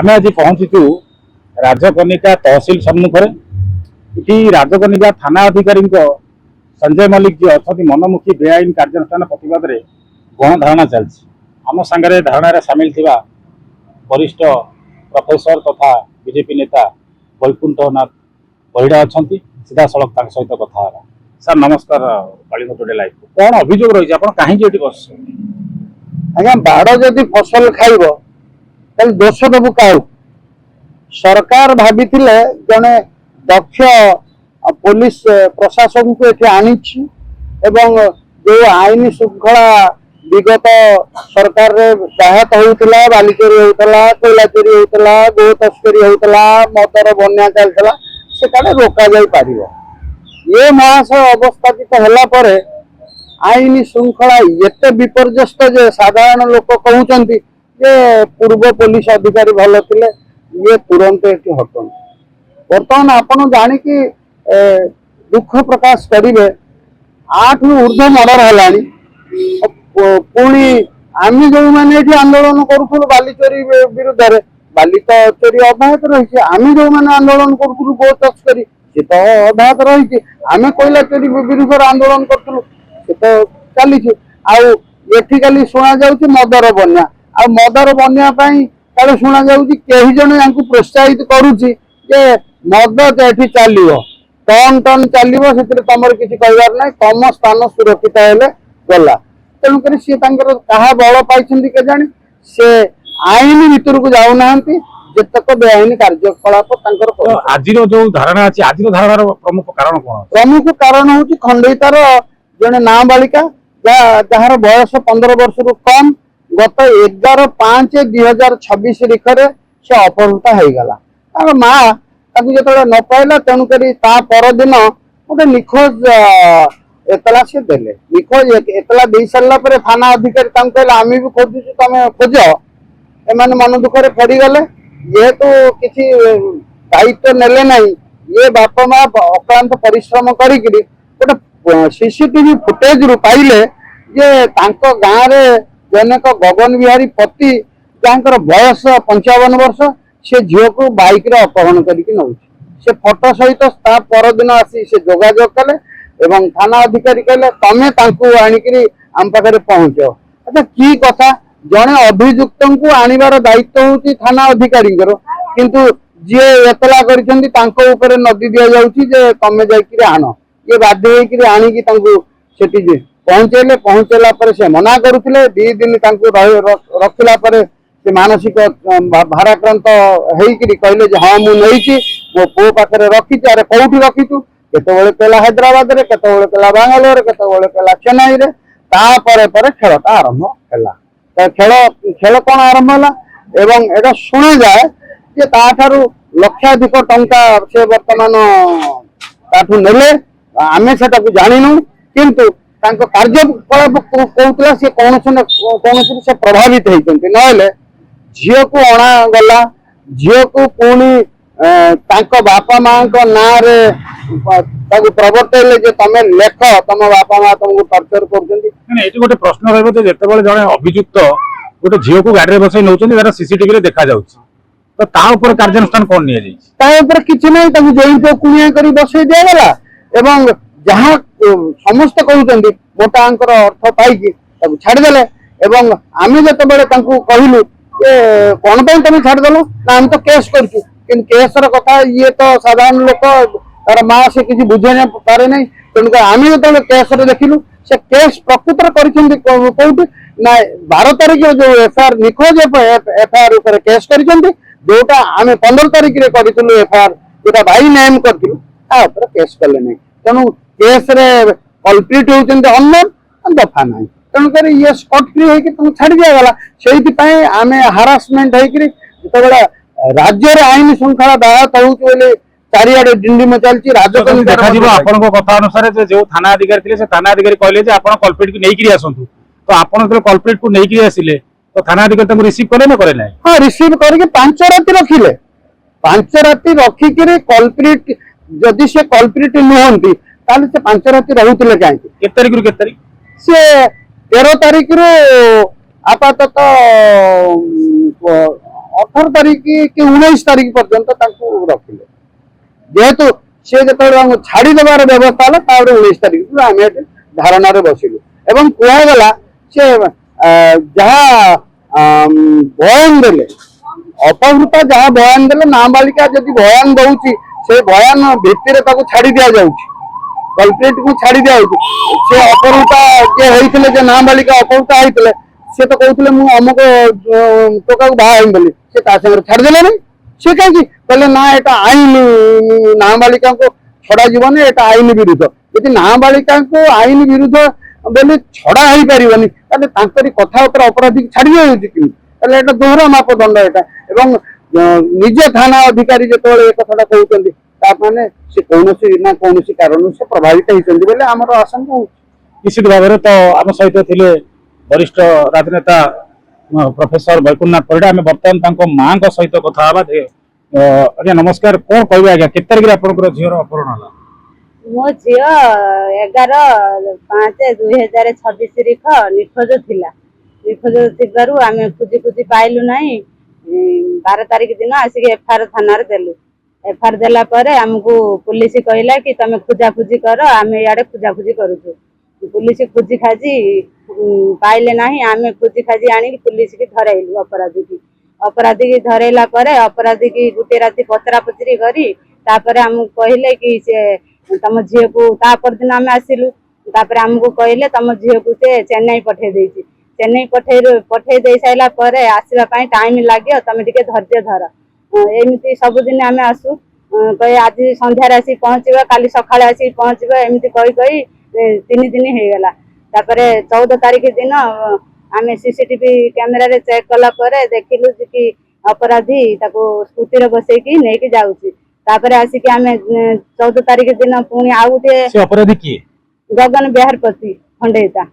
आम आज पहुंचीचु राजकनिका तहसिल सम्मुखें ये राजकनिका थाना अधिकारी संजय मल्लिक जी अच्छा मनमुखी बेआईन कार्यानुष्ठान प्रतिवाद में गणधारणा चलती आम सांगे धारणा सामिल थिबा वरिष्ठ प्रोफेसर तथा बीजेपी नेता वैकुंठनाथ परिड़ा अच्छा सीधा सड़क सहित कथा सर नमस्कार कलिंग टुडे लाइव कौन अभियोग रही आप कहीं बस आज्ञा बाड़ जदि फसल खाइब ताल दोष देबू क्या सरकार भाभी जड़े दक्ष पुलिस प्रशासन को ये आनी जो आईन श्रृंखला विगत सरकार व्याहत होता बाली चोरी होता कोयला चोरी होता गो तस्करी होता मदर बन्या चलता से रोक जापर ये महाशय अवस्थापित है आईन श्रृंखला एत विपर्यस्त जे साधारण लोक कहते पूर्व पुलिस अधिकारी भल थे ये तुरंत ये हटन बर्तमान आपन जाणिकी दुख प्रकाश करेंगे 8 रु ऊर्ध्व मर्डर है पुणी आम जो मैंने ये आंदोलन करूँ बाली चोरी विरुद्ध में बाली तो चोरी अब्याहत रही आम जो मैंने आंदोलन करूँ गो तस्करी सी तो अब्याहत रही आम कोयला चोरी विरुद्ध आंदोलन करूँ सी तो चली आठी शुणा जा मदर बन्या आ मदर बन्या काले शुणा कई जन या प्रोत्साहित करुच्ची मद ये चलो टन टन चलो से तुम किसी कहबार ना तम स्थान सुरक्षित है गला तेणुक सी क्या बल पाई केजाणी से आईन भितर को जाऊना जितक बेआईन कार्यकलाप आज जो धारणा अच्छी आज धारणार प्रमुख कारण कौन प्रमुख कारण हूँ खंडयितार जड़े नाबालिका जार बयस 15 वर्ष रु कम गत 11/5/2026 तारीख से अपहृता हो गला माँ जो न पाइला तेणुक परदिन गोटे निखोज एतला से देले निखोज एतला दे सारा थाना अधिकारी कहले आम भी खोजु तुम खोज एम मन दुखरे फेरीगले जेहेतु किसी दायित्व नेले ना ये बापा माँ अक्लांत परिश्रम करी सीसीटीवी फुटेज रु पाइले जे गाँव में जनक गगन बिहारी पति जहाँ बयस 55 वर्ष से झील को बाइक रे अपहरण करके नौ से फोटो सहित परदिन आसी से जोगाजोग कले एवं थाना अधिकारी कहले तमें आणिकी आम पाखे पहुंच अच्छा की कथा जड़े अभियुक्त को आनिबार दायित्व हूँ थाना अधिकारी किंतु जी एतला कर नदी दि जाऊँगी तमें जाकि आण ये बाध्य होकर आणिकी पहुंचेले पहुंचेला पर से मना करुले 2 दिन रखला से मानसिक भाराक्रांत होकर कहले हाँ मुझे मो पु पाखे रखी अरे कौटी रखीचु केतबेले कहला हैदराबाद रे केतबेले कहला बांगालोर केतबेले कहला चेन्नई रे तापर खेलटा आरंभ है खेल कौन आरंभ है एवं एटा शुणा जाए जे ताठारु लक्षाधिक टंका से वर्तमान ताठू नेले आमे सेटा को जानिनु किंतु कार्यकलाप कहूला सी कौन से प्रभावित होती ना झील को अणा गला झील को पुणी बापा माँ ना प्रवर्तले तुम लेख तुम बापा माँ तुमको टर्चर कर गोटे प्रश्न रही जड़े अभियुक्त गोटे झील को गाड़ी में बसई नौ सीसीटीवी देखा तो कार्यानुष्ठान कौन नहीं किसी ना जो कुणिया कर बसई दिगला एवं जहाँ समस्त कहते मोटा अंकर अर्थ पाई छाड़देले एवं आम जो कहलु कौन तुम छाड़देल ना आम तो केस कर केसर कथा ये तो साधारण लोक तार माँ से किसी बुझे ना पारे ना तेणुक आम जो केस देखिलु से केस प्रकृत कौटी ना 12 तारीख जो एफआईआर निखोज एफआईआर उपर केस कर जोटा आम 15 तारीख करूँ एफआईआर जोटा भाई नेम करूँ केस कले ना तेणु केस कल्प्रिट होती अननोन दफा ना तेणुक ये स्कट फ्री होकर तुम छाड़ दिगला से आम हारासमेंट होकर जिते राज्य आईन श्रृंखला व्याहत हो चारिड़े डिंडिम चलती देखा कथा अनुसार जो थाना अधिकारी थे थाना अधिकारी कहले आप कल्प्रिट को लेकिन आसतु तो आप कल्प्रिट को लेकिन आसिले तो थाना अधिकारी रिसीव कले ना करे ना हाँ रिसीव करके 5 राति रखिले 5 राति रखिक कल्प्रिट जदि से कल्प्रिट नुहंती ताले से 5 राति रहुतिले कहीं तारीख से 13 तारीख आपातत 18 तारिख कि 19 तारिख पर्यंत रखिले जेहेतु सी जो छाड़देवार व्यवस्था है 19 तारिख आम धारणा बसिलु एवं कहगला से जहाँ बयान देले अपहृता जहाँ बयान देले नाबालिका जदि बयान दौची से बयान भित्तिर छाड़ी दि जाऊँ कल्प्रिट को छाड़ी दिया से अपहृता जे होते जे नाबालिका अपहृता होते सी तो कहते मुझे अमुक टोका को बाहर बोली से छाड़देले नहीं सी कहीं कहले ना एटा आईन नाबालिका को छड़ा जीवन एटा आईन विरुद्ध यदि नाबालिका को आईन विरुद्ध बोले छड़ा हो पारनी कथा अपराधी छाड़ी दिया एटा दोहरा मापदंड एटा एवं निज थाना अधिकारी जो कथा कहते मैंने से कौन कारण से प्रभावित होती बोले आम आशंका हो निश्चित भाव तो आम सहित थे वरिष्ठ राजनेता प्रोफेसर वैकुंठनाथ परिडा आम बर्तमान माँ सहित कथा आज्ञा नमस्कार कौन कह आज्ञा के तारिख आप झीर अपहरण है मो झी 11/5/2026 निखोज थिला निखोज थिबारु आमे खुजी खुजी पाइलु नाही 12 तारिख दिन आसिक एफआईआर थाना रे देलु एफआईआर देला परे हमको पुलिस कहला कि तमे खुजा खुजी कर आमे याडे खुजा खुजी करूछु पुलिस खुजी खाजी पाइले नाही आमे खुजी खाजी आनी पुलिस की धराइलु अपराधी की धरेला परे अपराधी की गुटे राती पचरा पचरी करी तापरे हमको कहले कि से तम झील को तापर दिन आम आसिलु तापर आमको कहले तम झील को से चेन्नई पठे देछि चेन्नई पठे दे साइला परे आसीबा पई टाइम लागियो तमे टिके धैर्य धर एमिति सब दिन आम आसु कहे आज संध्यार आसी पहुँचबा काली सकाळे आसी पहुँचबा एमिति कहि कहि 3 दिन हे गला तापरे 14 तारिख दिन आम सीसीटीवी कैमेरा रे चेक कला परे देखिलु कि अपराधी ताको स्कूटी रे बसैकी नेकी जाउची तापरे आसिक आम 14 तारिख दिन पुणी आउ गोटे अपराधी किए गगन बिहारपति खंडेता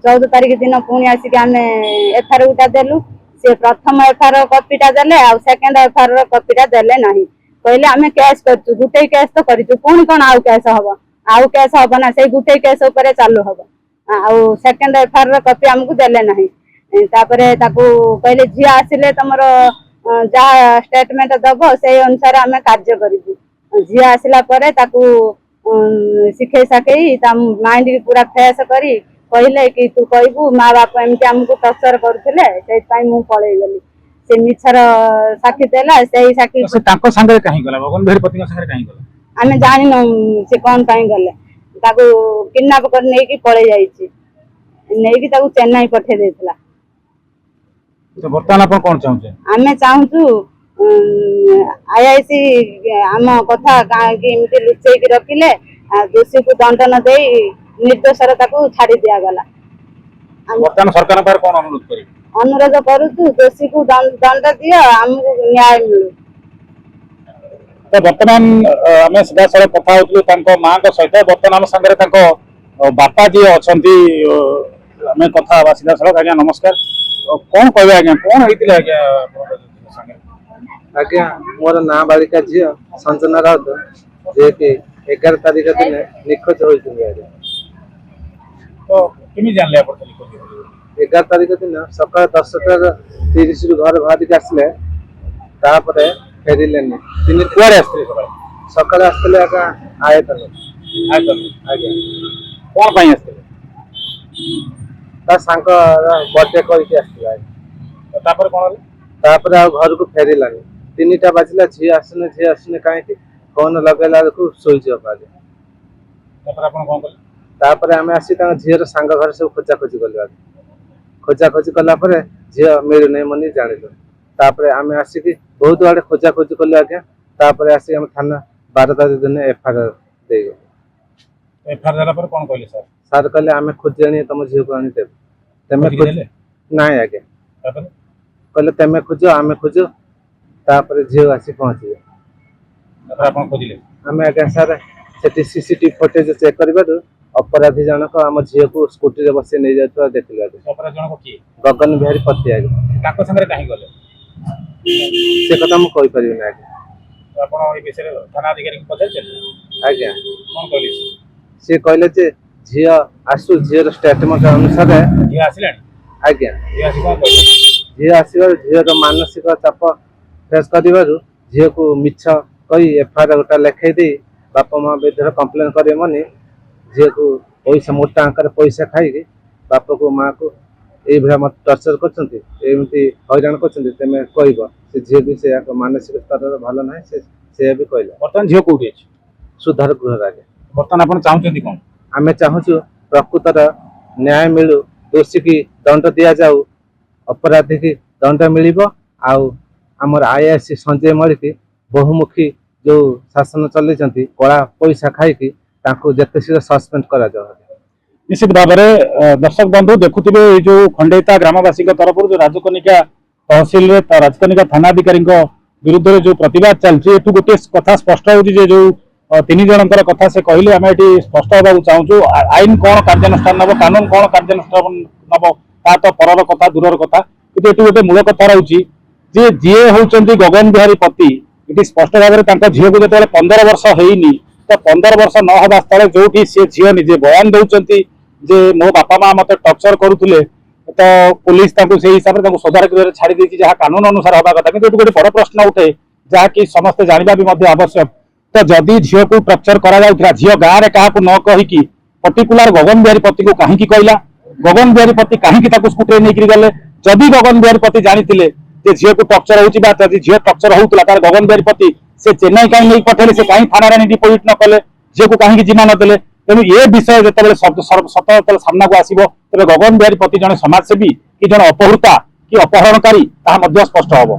14 तारिख दिन पुणी आसिक आम एफआईआर गुटा देलु से प्रथम एफआईआर कॉपीटा देले आ सेकंड एफआईआर कॉपीटा देले नाही कहले आम केस करछु गुटे केस तो करिछु पुणी कोन आउ केस हबो ना से गुटे केस ऊपर चालू हबो आउ सेकंड एफआईआर कॉपी हमको देले नाही तापरे ताको कहले झी आसिले तमरो जहाँ स्टेटमेंट दब से अनुसार आम कार्य करूँ झी आसला शिखे साकई माइंड की पूरा फ्रेश करी कहले कि तू कहबू माँ बाप एमती आमको टर्चर करुले से पलि गली से मिछर साक्षी देला से साक्षी आम जान से कौन गले किडनाप कर नहीं पलि जाइए चेन्नई पठे देला तो बर्तमान आप कौन चाहते आमे चाहूँ आईआईसी आम कथा कहीं लुचे रखिले दोषी को दंड न दे निर्दोषर छाड़ी दिया गला बर्तमान सरकार पर कौन अनुरोध करुचु दोषी को दंड दियो आमको न्याय मिलू तो बर्तमान आम सीधा साल कथा हो माँ सहित बर्तमान आम सागर बापा जी अच्छा आम कथा सीधा साल आज्ञा नमस्कार कौन कहे आज्ञा कौन होता आज्ञा आज्ञा मोर नाबालिका झील संजना राउत जे कि 11 तारिख दिन निखोज होती तो किमी जानले 11 तारिख दिन सकाल 10:30 घर बाहर आसले तापरे फेरिलेनी तीन कुआरे आसले सकाल आसले आज्ञा आयतन आज्ञा कौन पाई आसले ता सांग बर्थडे करके आसला तापर कौन तापर आ घर को फेरिलानी 3टा बाजिला झी आसने कहीं फोन लगेला को स्विच ऑफ आ तापर आपण कोन कले तापर आमे आसी ता झीर सांग घर सब खोजा खोजी गले खोजा खोजी कला परे झी मेरु नै मनी जानिलो तापर आमे आसी कि बहुत आडे खोजा खोजी कले आज्ञा तापर आसी हम थाना 12 तारिख दिन एफआईआर देगो एफआईआर देला पर कोन कहले सर कहले आमे खोजनी तम झी को आनी देब तमे खोज नाही आज्ञा तापर कहले तमे खोजो आमे खोजो तापर झी आसी पहुंची तापर आपण खोजिले आमे आज्ञा सर सेठी सीसीटीवी फुटेज चेक करबादु अपराधी जनक आम झील को स्कूटी रे बसे नहीं जाता देखले अपराधी जनक की गगन बिहारी पति आगे ताको संगे काहे गले से कथा हम कहि परिबे ना आगे आपण ए विषय थाना अधिकारी को पछे आज्ञा कोन कहले से कहले जे झील आसु झील स्टेटमेंट अनुसार ये आसिलानी आज्ञा ये आसी कोन कहले ଝିଅ ଆସିବାରୁ ଝିଅର ମାନସିକ ଚାପ ଫେସ୍ କରିବାରୁ ଝିଅକୁ ମିଛ କହି ଏଫଆଇଆର ଗୋଟେ ଲେଖେଇ ଦେଇ ବାପା ମା ବିରୁଦ୍ଧରେ କମ୍ପ୍ଲେନ୍ କରିବେ ମାନେ ଝିଅକୁ ପଇସା ମୋଟା ଆଙ୍କରେ ପଇସା ଖାଇକି ବାପକୁ ମାଆକୁ ଏଇଭଳିଆ ମତେ ଟର୍ଚର କରୁଛନ୍ତି, ଏମିତି ହଇରାଣ କରୁଛନ୍ତି, ତେମେ କହିବ। ସେ ଝିଅ ବି ସେ ମାନସିକ ସ୍ତରରେ ଭଲ ନାହିଁ, ସେ ବି କହିଲା। ବର୍ତ୍ତମାନ ଝିଅ କୋଉଠି ଅଛି? ସୁଧାର ଗୃହରେ ଆଗେ ବର୍ତ୍ତମାନ ଆପଣ ଚାହୁଁଛନ୍ତି କଣ? ଆମେ ଚାହୁଁଛୁ ପ୍ରକୃତର ନ୍ୟାୟ ମିଳୁ, ଦୋଷୀକି ଦଣ୍ଡ ଦିଆଯାଉ, ଅପରାଧୀକି ଦଣ୍ଡ ମିଳିବ। ଆଉ ଆମର ଆଇଆଇସି ସଞ୍ଜୟ ମଳିକ ବହୁମୁଖୀ ଯୋଉ ଶାସନ ଚଲେଇଛନ୍ତି କଳା ପଇସା ଖାଇକି, ତାଙ୍କୁ ଯେତେ ଶୀଘ୍ର ସସ୍ପେଣ୍ଡ କରାଯାଉ। ନିଶ୍ଚିତ ଭାବରେ ଦର୍ଶକ ବନ୍ଧୁ ଦେଖୁଥିବେ ଏଇ ଯୋଉ ଖଣ୍ଡେଇତା ଗ୍ରାମବାସୀଙ୍କ ତରଫରୁ ଯୋଉ ରାଜକନିକା ତହସିଲରେ ରାଜକନିକା ଥାନାଧିକାରୀଙ୍କ ବିରୁଦ୍ଧରେ ଯୋଉ ପ୍ରତିବାଦ ଚାଲିଛି, ଏଠୁ ଗୋଟିଏ କଥା ସ୍ପଷ୍ଟ ହେଉଛି ଯେ ଯୋଉ 3 ଜଣଙ୍କର କଥା ସେ କହିଲେ, ଆମେ ଏଠି ସ୍ପଷ୍ଟ ହେବାକୁ ଚାହୁଁଛୁ। ଆଇନ କଣ କାର୍ଯ୍ୟାନୁଷ୍ଠାନ ନେବ, କାନୁନ କଣ କାର୍ଯ୍ୟାନୁଷ୍ଠାନ ନେବ ତା ତ ପରର କଥା, ଦୂରର କଥା, କିନ୍ତୁ ଏଠି ଗୋଟେ ମୂଳ କଥା ରହୁଛି ଯେ ଯିଏ ହଉଛନ୍ତି ଗଗନ ବିହାରୀ ପତି, ଏଠି ସ୍ପଷ୍ଟ ଭାବରେ ତାଙ୍କ ଝିଅକୁ ଯେତେବେଳେ 15 ବର୍ଷ ହେଇନି, ତ 15 ବର୍ଷ ନ ହେବା ସ୍ଥଳେ ଯୋଉଠି ସେ ଝିଅ ନିଜେ ବୟାନ ଦଉଛନ୍ତି ଯେ ମୋ ବାପା ମା ମତେ ଟର୍ଚର କରୁଥିଲେ, ତ पुलिस से हिसाब से सदार गृह छाड़ी देती जहाँ कानून अनुसार हवा कथा कि गोटे बड़ प्रश्न उठे जहाँकि समस्ते जानवा भी आवश्यक। तो जदि झील को टर्चर करा झील गाँव में क्या न कहीकि पर्टिकुलर गगन बिहारी पति को कहीं कहला, गगन बिहारी पति कहीं स्कूटी नहीं गले, जदि गगन बिहारी पति जानी झील को टर्चर हो झील टर्चर होता तार गगन बिहारी पति से चेन्नई कहीं नहीं पठेले, से कहीं थाना डिपोजिट न कले, झील को कहीं जिम्मा नदेले। तेणु ये विषय जो सत सामना को आसो तेज गगन बिहारी पति जड़े समाजसेवी कि जड़े अपहृता कि अपहरणकारी स्पष्ट हम।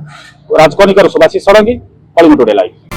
राजकनिकार सुभाषिष षडंगी, कलिंग टुडे लाइव।